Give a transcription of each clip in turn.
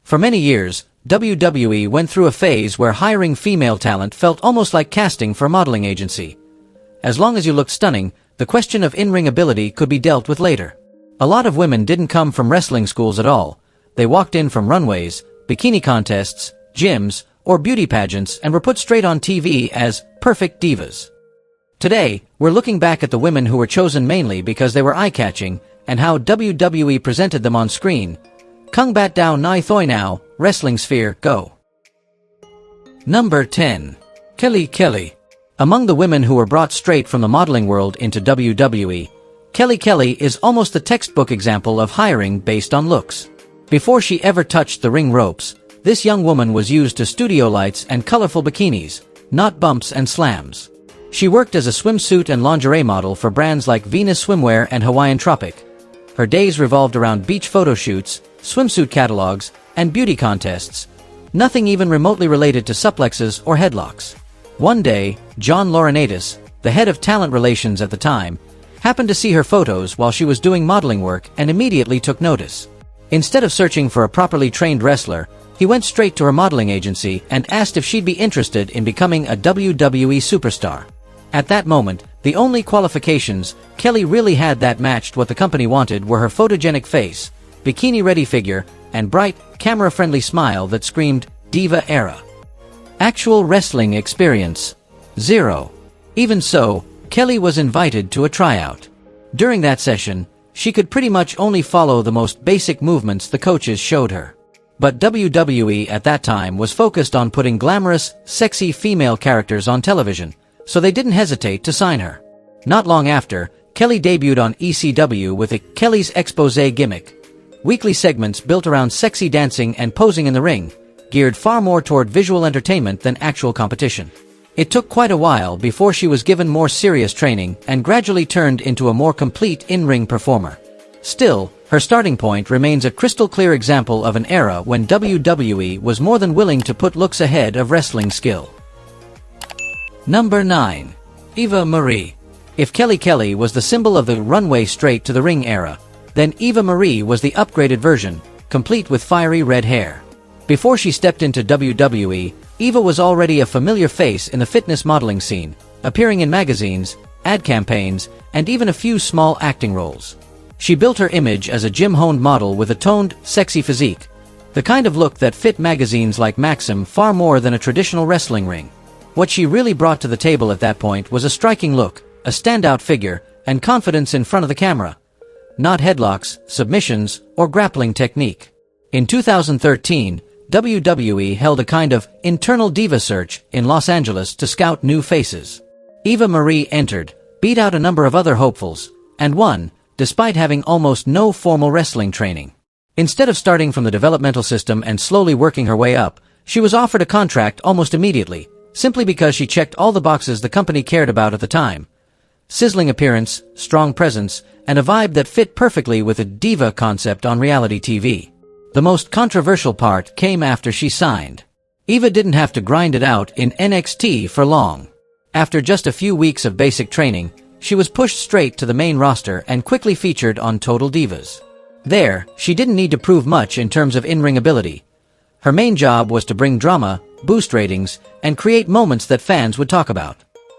For many years, WWE went through a phase where hiring female talent felt almost like casting for a modeling agency. As long as you looked stunning, the question of in-ring ability could be dealt with later. A lot of women didn't come from wrestling schools at all. They walked in from runways, bikini contests, gyms, or beauty pageants and were put straight on TV as perfect divas. Today, we're looking back at the women who were chosen mainly because they were eye-catching and how WWE presented them on screen. Kung Bat Dao Nai Thoi Now, Wrestling Sphere, go! Number 10. Kelly. Among the women who were brought straight from the modeling world into WWE, Kelly is almost the textbook example of hiring based on looks. Before she ever touched the ring ropes, this young woman was used to studio lights and colorful bikinis, not bumps and slams. She worked as a swimsuit and lingerie model for brands like Venus Swimwear and Hawaiian Tropic. Her days revolved around beach photo shoots, swimsuit catalogs, and beauty contests. Nothing even remotely related to suplexes or headlocks. One day, John Laurinaitis, the head of talent relations at the time, happened to see her photos while she was doing modeling work and immediately took notice. Instead of searching for a properly trained wrestler, he went straight to her modeling agency and asked if she'd be interested in becoming a WWE superstar. At that moment, the only qualifications Kelly really had that matched what the company wanted were her photogenic face, bikini-ready figure, and bright, camera-friendly smile that screamed, Diva Era. Actual wrestling experience? 0. Even so, Kelly was invited to a tryout. During that session, she could pretty much only follow the most basic movements the coaches showed her. But WWE at that time was focused on putting glamorous, sexy female characters on television, so they didn't hesitate to sign her. Not long after, Kelly debuted on ECW with a Kelly's Exposé gimmick. Weekly segments built around sexy dancing and posing in the ring, geared far more toward visual entertainment than actual competition. It took quite a while before she was given more serious training and gradually turned into a more complete in-ring performer. Still, her starting point remains a crystal-clear example of an era when WWE was more than willing to put looks ahead of wrestling skill. Number 9. Eva Marie. If Kelly was the symbol of the runway straight to the ring era, then Eva Marie was the upgraded version, complete with fiery red hair. Before she stepped into WWE, Eva was already a familiar face in the fitness modeling scene, appearing in magazines, ad campaigns, and even a few small acting roles. She built her image as a gym-honed model with a toned, sexy physique, the kind of look that fit magazines like Maxim far more than a traditional wrestling ring. What she really brought to the table at that point was a striking look, a standout figure, and confidence in front of the camera. Not headlocks, submissions, or grappling technique. In 2013, WWE held a kind of internal diva search in Los Angeles to scout new faces. Eva Marie entered, beat out a number of other hopefuls, and won, despite having almost no formal wrestling training. Instead of starting from the developmental system and slowly working her way up, she was offered a contract almost immediately, simply because she checked all the boxes the company cared about at the time. Sizzling appearance, strong presence, and a vibe that fit perfectly with a diva concept on reality TV. The most controversial part came after she signed. Eva didn't have to grind it out in NXT for long. After just a few weeks of basic training, she was pushed straight to the main roster and quickly featured on Total Divas. There, she didn't need to prove much in terms of in-ring ability. Her main job was to bring drama, boost ratings, and create moments that fans would talk about.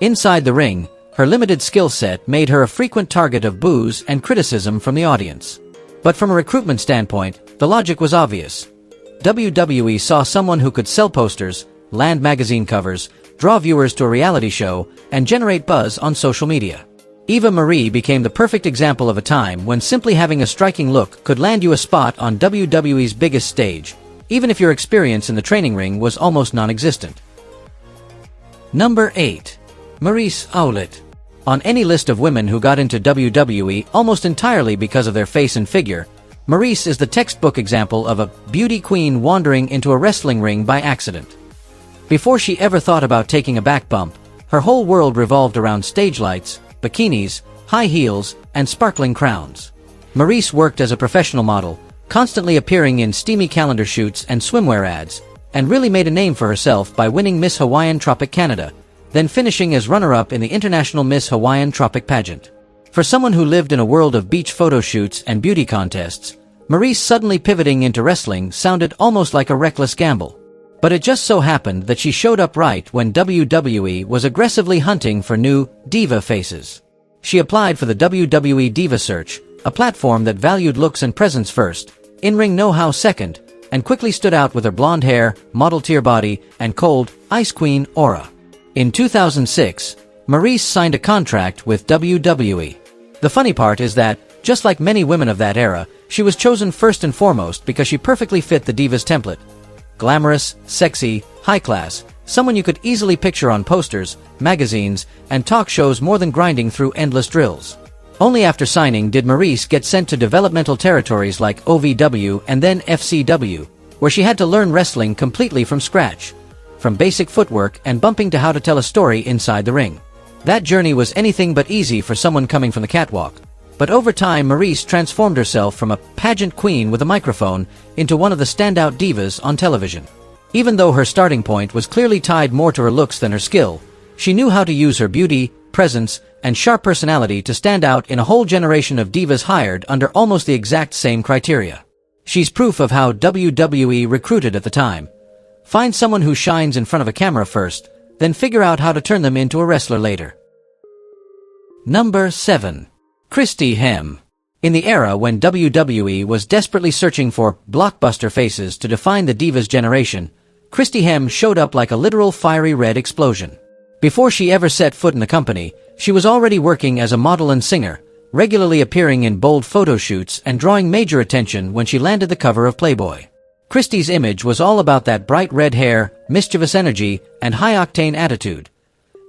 Inside the ring, her limited skill set made her a frequent target of boos and criticism from the audience. But from a recruitment standpoint, the logic was obvious. WWE saw someone who could sell posters, land magazine covers, draw viewers to a reality show, and generate buzz on social media. Eva Marie became the perfect example of a time when simply having a striking look could land you a spot on WWE's biggest stage, even if your experience in the training ring was almost non-existent. Number 8. Maryse Ouellet. On any list of women who got into WWE almost entirely because of their face and figure, Maryse is the textbook example of a beauty queen wandering into a wrestling ring by accident. Before she ever thought about taking a back bump, her whole world revolved around stage lights, bikinis, high heels, and sparkling crowns. Maryse worked as a professional model, constantly appearing in steamy calendar shoots and swimwear ads, and really made a name for herself by winning Miss Hawaiian Tropic Canada, then finishing as runner-up in the International Miss Hawaiian Tropic pageant. For someone who lived in a world of beach photo shoots and beauty contests, Maryse suddenly pivoting into wrestling sounded almost like a reckless gamble. But it just so happened that she showed up right when WWE was aggressively hunting for new diva faces. She applied for the WWE Diva search, a platform that valued looks and presence first, in-ring know-how second, and quickly stood out with her blonde hair, model-tier body, and cold, Ice Queen aura. In 2006, Maryse signed a contract with WWE. The funny part is that, just like many women of that era, she was chosen first and foremost because she perfectly fit the Divas template. Glamorous, sexy, high-class, someone you could easily picture on posters, magazines, and talk shows more than grinding through endless drills. Only after signing did Maryse get sent to developmental territories like OVW and then FCW, where she had to learn wrestling completely from scratch, from basic footwork and bumping to how to tell a story inside the ring. That journey was anything but easy for someone coming from the catwalk. But over time Maryse transformed herself from a pageant queen with a microphone into one of the standout divas on television. Even though her starting point was clearly tied more to her looks than her skill, she knew how to use her beauty, presence, and sharp personality to stand out in a whole generation of divas hired under almost the exact same criteria. She's proof of how WWE recruited at the time. Find someone who shines in front of a camera first, then figure out how to turn them into a wrestler later. Number 7. Christy Hemme. In the era when WWE was desperately searching for blockbuster faces to define the Divas generation, Christy Hemme showed up like a literal fiery red explosion. Before she ever set foot in the company, she was already working as a model and singer, regularly appearing in bold photo shoots and drawing major attention when she landed the cover of Playboy. Christy's image was all about that bright red hair, mischievous energy, and high-octane attitude.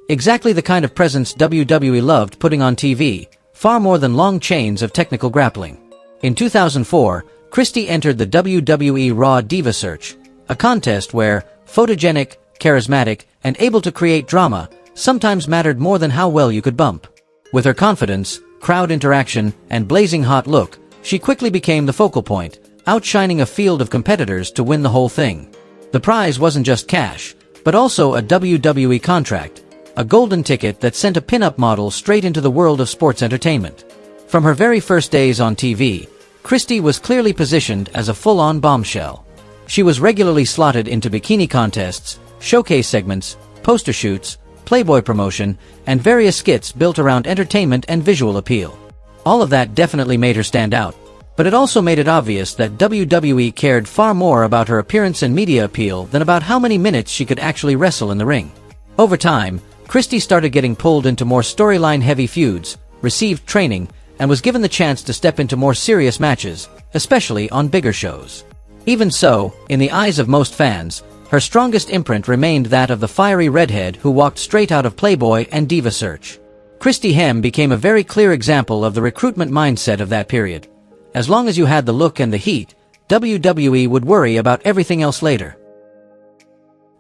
Exactly the kind of presence WWE loved putting on TV, far more than long chains of technical grappling. In 2004, Christy entered the WWE Raw Diva Search, a contest where photogenic, charismatic, and able to create drama sometimes mattered more than how well you could bump. With her confidence, crowd interaction, and blazing hot look, she quickly became the focal point, outshining a field of competitors to win the whole thing. The prize wasn't just cash, but also a WWE contract, a golden ticket that sent a pin-up model straight into the world of sports entertainment. From her very first days on TV, Christy was clearly positioned as a full-on bombshell. She was regularly slotted into bikini contests, showcase segments, poster shoots, Playboy promotion, and various skits built around entertainment and visual appeal. All of that definitely made her stand out, but it also made it obvious that WWE cared far more about her appearance and media appeal than about how many minutes she could actually wrestle in the ring. Over time, Christy started getting pulled into more storyline-heavy feuds, received training, and was given the chance to step into more serious matches, especially on bigger shows. Even so, in the eyes of most fans, her strongest imprint remained that of the fiery redhead who walked straight out of Playboy and Diva Search. Christy Hemme became a very clear example of the recruitment mindset of that period. As long as you had the look and the heat, WWE would worry about everything else later.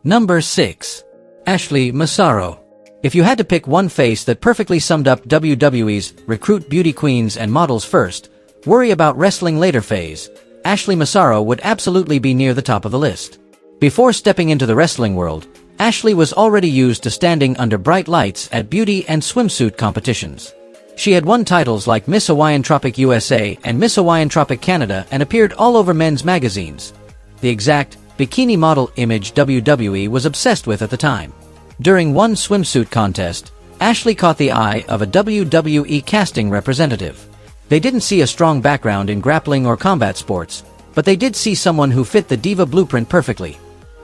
Number 6. Ashley Massaro. If you had to pick one face that perfectly summed up WWE's recruit beauty queens and models first, worry about wrestling later phase, Ashley Massaro would absolutely be near the top of the list. Before stepping into the wrestling world, Ashley was already used to standing under bright lights at beauty and swimsuit competitions. She had won titles like Miss Hawaiian Tropic USA and Miss Hawaiian Tropic Canada and appeared all over men's magazines. The exact bikini model image WWE was obsessed with at the time. During one swimsuit contest, Ashley caught the eye of a WWE casting representative. They didn't see a strong background in grappling or combat sports, but they did see someone who fit the diva blueprint perfectly.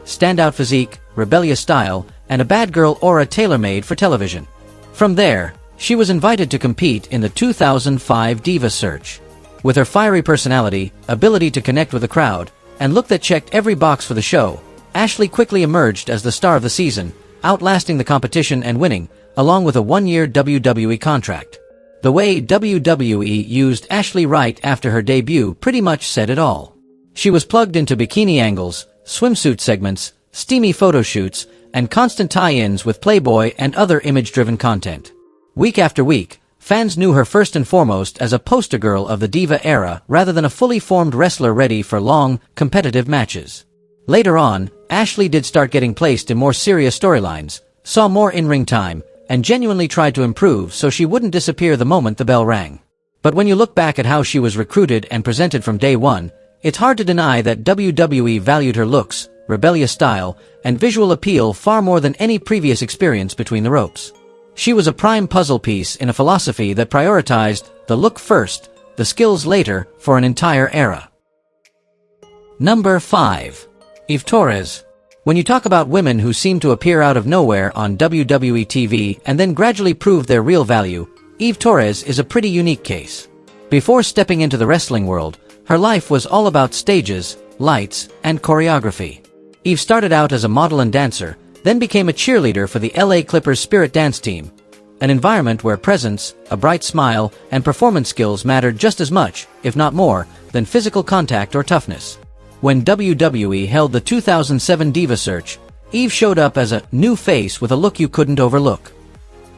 Standout physique, rebellious style, and a bad girl aura tailor-made for television. From there, she was invited to compete in the 2005 Diva Search. With her fiery personality, ability to connect with the crowd, and look that checked every box for the show, Ashley quickly emerged as the star of the season, outlasting the competition and winning, along with a one-year WWE contract. The way WWE used Ashley right after her debut pretty much said it all. She was plugged into bikini angles, swimsuit segments, steamy photo shoots, and constant tie-ins with Playboy and other image-driven content. Week after week, fans knew her first and foremost as a poster girl of the Diva Era rather than a fully formed wrestler ready for long, competitive matches. Later on, Ashley did start getting placed in more serious storylines, saw more in-ring time, and genuinely tried to improve so she wouldn't disappear the moment the bell rang. But when you look back at how she was recruited and presented from day one, it's hard to deny that WWE valued her looks, rebellious style, and visual appeal far more than any previous experience between the ropes. She was a prime puzzle piece in a philosophy that prioritized the look first, the skills later, for an entire era. Number 5. Eva Torres. When you talk about women who seem to appear out of nowhere on WWE TV and then gradually prove their real value, Eva Torres is a pretty unique case. Before stepping into the wrestling world, her life was all about stages, lights, and choreography. Eve started out as a model and dancer, then became a cheerleader for the LA Clippers Spirit Dance Team, an environment where presence, a bright smile, and performance skills mattered just as much, if not more, than physical contact or toughness. When WWE held the 2007 Diva Search, Eve showed up as a new face with a look you couldn't overlook.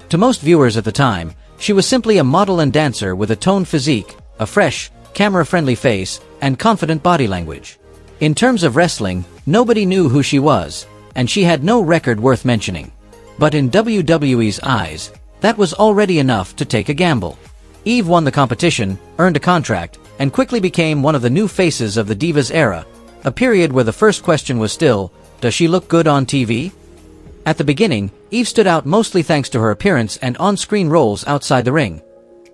To most viewers at the time, she was simply a model and dancer with a toned physique, a fresh, camera-friendly face, and confident body language. In terms of wrestling, nobody knew who she was, and she had no record worth mentioning. But in WWE's eyes, that was already enough to take a gamble. Eve won the competition, earned a contract, and quickly became one of the new faces of the Divas Era, a period where the first question was still, does she look good on TV? At the beginning, Eve stood out mostly thanks to her appearance and on-screen roles outside the ring.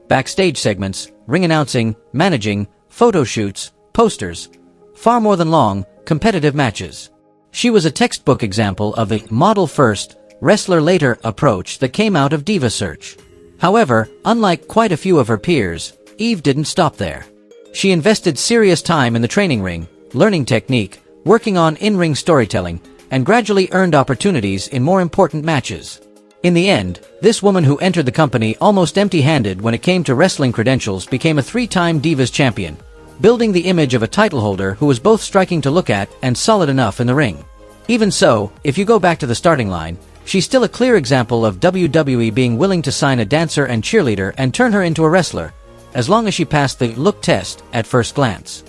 Backstage segments, ring announcing, managing, photo shoots, posters. Far more than long, competitive matches. She was a textbook example of the model-first, wrestler-later approach that came out of Diva Search. However, unlike quite a few of her peers, Eve didn't stop there. She invested serious time in the training ring, learning technique, working on in-ring storytelling, and gradually earned opportunities in more important matches. In the end, this woman who entered the company almost empty-handed when it came to wrestling credentials became a 3-time Divas champion, building the image of a title holder who was both striking to look at and solid enough in the ring. Even so, if you go back to the starting line, she's still a clear example of WWE being willing to sign a dancer and cheerleader and turn her into a wrestler, as long as she passed the look test at first glance.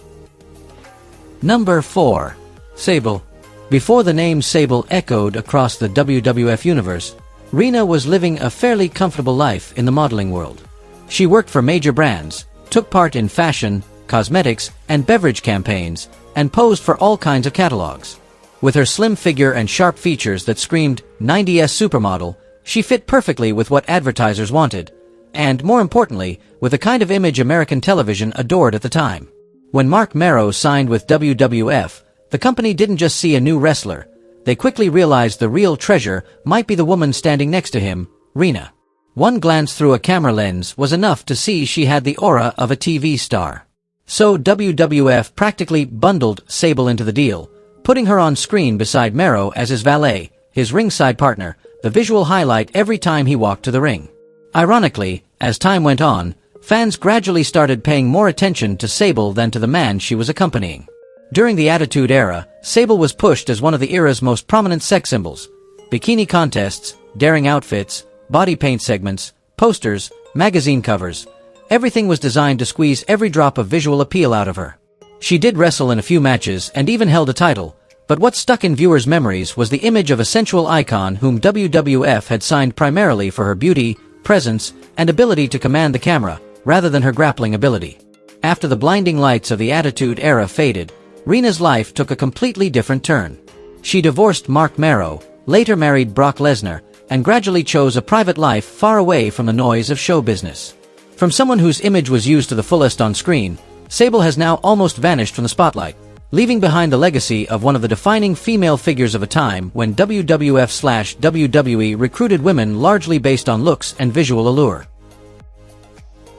Number 4. Sable. Before the name Sable echoed across the WWF universe, Rena was living a fairly comfortable life in the modeling world. She worked for major brands, took part in fashion, cosmetics, and beverage campaigns, and posed for all kinds of catalogs. With her slim figure and sharp features that screamed 90s supermodel, she fit perfectly with what advertisers wanted, and, more importantly, with the kind of image American television adored at the time. When Marc Mero signed with WWF, the company didn't just see a new wrestler, they quickly realized the real treasure might be the woman standing next to him, Rena. One glance through a camera lens was enough to see she had the aura of a TV star. So WWF practically bundled Sable into the deal, putting her on screen beside Mero as his valet, his ringside partner, the visual highlight every time he walked to the ring. Ironically, as time went on, fans gradually started paying more attention to Sable than to the man she was accompanying. During the Attitude Era, Sable was pushed as one of the era's most prominent sex symbols. Bikini contests, daring outfits, body paint segments, posters, magazine covers. Everything was designed to squeeze every drop of visual appeal out of her. She did wrestle in a few matches and even held a title, but what stuck in viewers' memories was the image of a sensual icon whom WWF had signed primarily for her beauty, presence, and ability to command the camera, rather than her grappling ability. After the blinding lights of the Attitude Era faded, Rena's life took a completely different turn. She divorced Marc Mero, later married Brock Lesnar, and gradually chose a private life far away from the noise of show business. From someone whose image was used to the fullest on screen, Sable has now almost vanished from the spotlight, leaving behind the legacy of one of the defining female figures of a time when WWF/WWE recruited women largely based on looks and visual allure.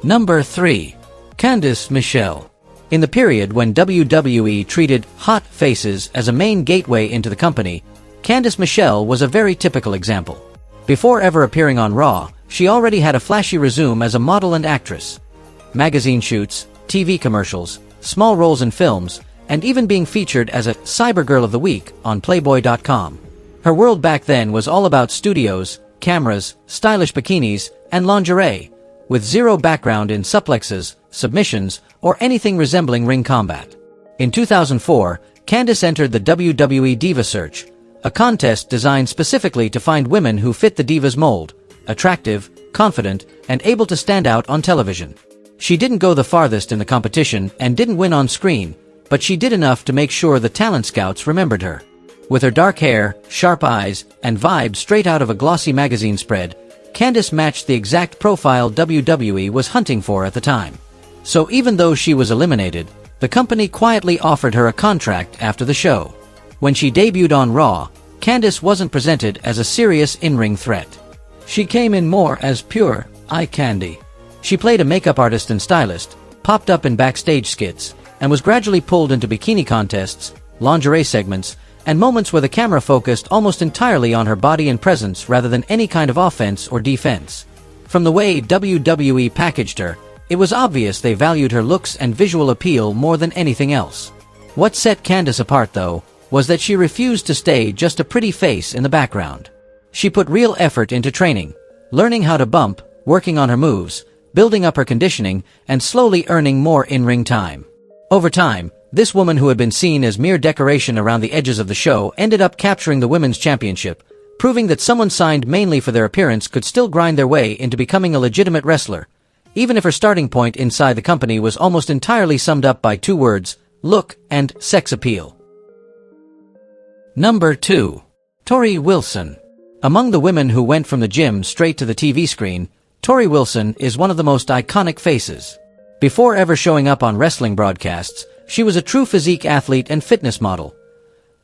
Number 3. Candice Michelle. In the period when WWE treated hot faces as a main gateway into the company, Candice Michelle was a very typical example. Before ever appearing on Raw, she already had a flashy resume as a model and actress. Magazine shoots, TV commercials, small roles in films, and even being featured as a Cybergirl of the Week on Playboy.com. Her world back then was all about studios, cameras, stylish bikinis, and lingerie, with zero background in suplexes, submissions, or anything resembling ring combat. In 2004, Candice entered the WWE Diva Search, a contest designed specifically to find women who fit the Divas mold, attractive, confident, and able to stand out on television. She didn't go the farthest in the competition and didn't win on screen, but she did enough to make sure the talent scouts remembered her. With her dark hair, sharp eyes, and vibe straight out of a glossy magazine spread, Candice matched the exact profile WWE was hunting for at the time. So even though she was eliminated, the company quietly offered her a contract after the show. When she debuted on Raw, Candice wasn't presented as a serious in-ring threat. She came in more as pure eye candy. She played a makeup artist and stylist, popped up in backstage skits, and was gradually pulled into bikini contests, lingerie segments, and moments where the camera focused almost entirely on her body and presence rather than any kind of offense or defense. From the way WWE packaged her, it was obvious they valued her looks and visual appeal more than anything else. What set Candice apart, though, was that she refused to stay just a pretty face in the background. She put real effort into training, learning how to bump, working on her moves, building up her conditioning, and slowly earning more in-ring time. Over time, this woman who had been seen as mere decoration around the edges of the show ended up capturing the women's championship, proving that someone signed mainly for their appearance could still grind their way into becoming a legitimate wrestler, even if her starting point inside the company was almost entirely summed up by two words: look and sex appeal. Number 2. Torrie Wilson. Among the women who went from the gym straight to the TV screen, Torrie Wilson is one of the most iconic faces. Before ever showing up on wrestling broadcasts, she was a true physique athlete and fitness model.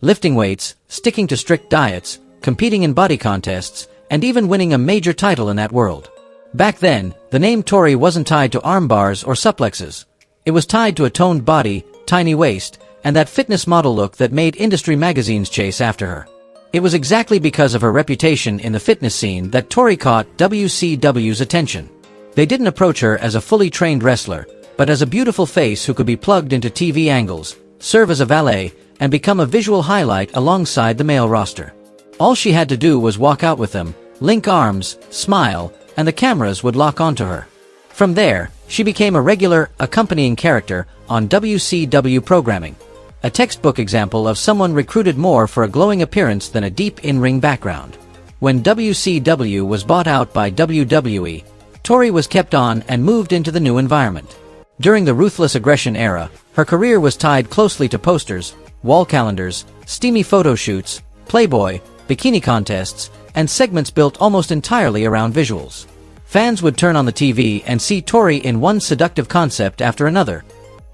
Lifting weights, sticking to strict diets, competing in body contests, and even winning a major title in that world. Back then, the name Torrie wasn't tied to arm bars or suplexes. It was tied to a toned body, tiny waist, and that fitness model look that made industry magazines chase after her. It was exactly because of her reputation in the fitness scene that Torrie caught WCW's attention. They didn't approach her as a fully trained wrestler, but as a beautiful face who could be plugged into TV angles, serve as a valet, and become a visual highlight alongside the male roster. All she had to do was walk out with them, link arms, smile, and the cameras would lock onto her. From there, she became a regular, accompanying character on WCW programming. A textbook example of someone recruited more for a glowing appearance than a deep in-ring background. When WCW was bought out by WWE, Torrie was kept on and moved into the new environment. During the Ruthless Aggression era, her career was tied closely to posters, wall calendars, steamy photo shoots, Playboy, bikini contests, and segments built almost entirely around visuals. Fans would turn on the TV and see Torrie in one seductive concept after another.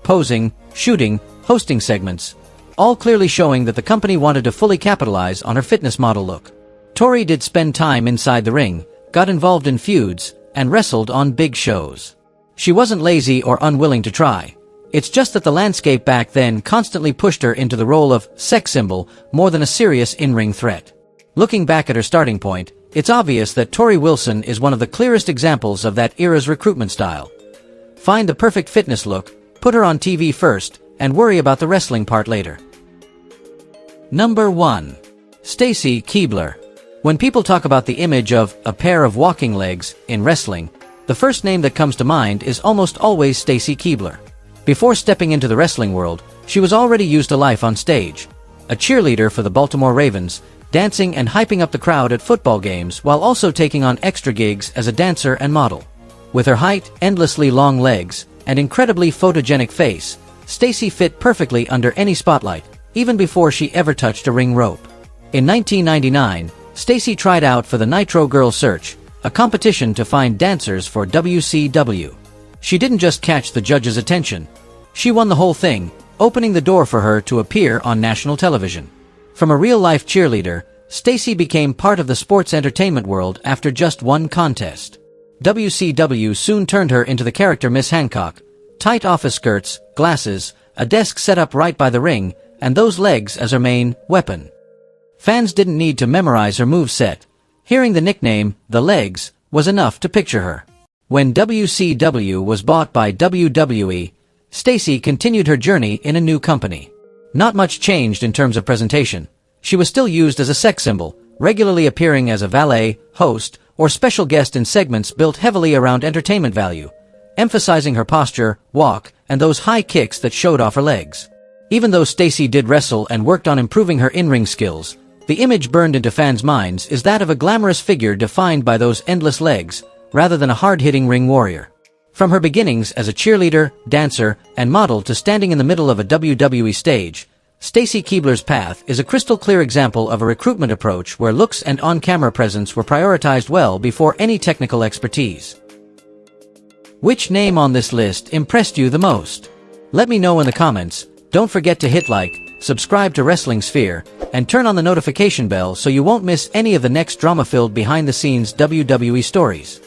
Posing, shooting, hosting segments, all clearly showing that the company wanted to fully capitalize on her fitness model look. Torrie did spend time inside the ring, got involved in feuds, and wrestled on big shows. She wasn't lazy or unwilling to try. It's just that the landscape back then constantly pushed her into the role of sex symbol more than a serious in-ring threat. Looking back at her starting point, it's obvious that Torrie Wilson is one of the clearest examples of that era's recruitment style. Find the perfect fitness look, put her on TV first, and worry about the wrestling part later. Number 1. Stacy Keibler. When people talk about the image of a pair of walking legs in wrestling, the first name that comes to mind is almost always Stacy Keibler. Before stepping into the wrestling world, she was already used to life on stage. A cheerleader for the Baltimore Ravens, dancing and hyping up the crowd at football games while also taking on extra gigs as a dancer and model. With her height, endlessly long legs, and incredibly photogenic face, Stacy fit perfectly under any spotlight, even before she ever touched a ring rope. In 1999, Stacy tried out for the Nitro Girl Search, a competition to find dancers for WCW. She didn't just catch the judges' attention. She won the whole thing, opening the door for her to appear on national television. From a real-life cheerleader, Stacy became part of the sports entertainment world after just one contest. WCW soon turned her into the character Miss Hancock. Tight office skirts, glasses, a desk set up right by the ring, and those legs as her main weapon. Fans didn't need to memorize her moveset. Hearing the nickname, The Legs, was enough to picture her. When WCW was bought by WWE, Stacy continued her journey in a new company. Not much changed in terms of presentation. She was still used as a sex symbol, regularly appearing as a valet, host, or special guest in segments built heavily around entertainment value, emphasizing her posture, walk, and those high kicks that showed off her legs. Even though Stacy did wrestle and worked on improving her in-ring skills, the image burned into fans' minds is that of a glamorous figure defined by those endless legs, rather than a hard-hitting ring warrior. From her beginnings as a cheerleader, dancer, and model to standing in the middle of a WWE stage, Stacy Keibler's path is a crystal-clear example of a recruitment approach where looks and on-camera presence were prioritized well before any technical expertise. Which name on this list impressed you the most? Let me know in the comments. Don't forget to hit like, subscribe to Wrestling Sphere, and turn on the notification bell so you won't miss any of the next drama-filled behind-the-scenes WWE stories.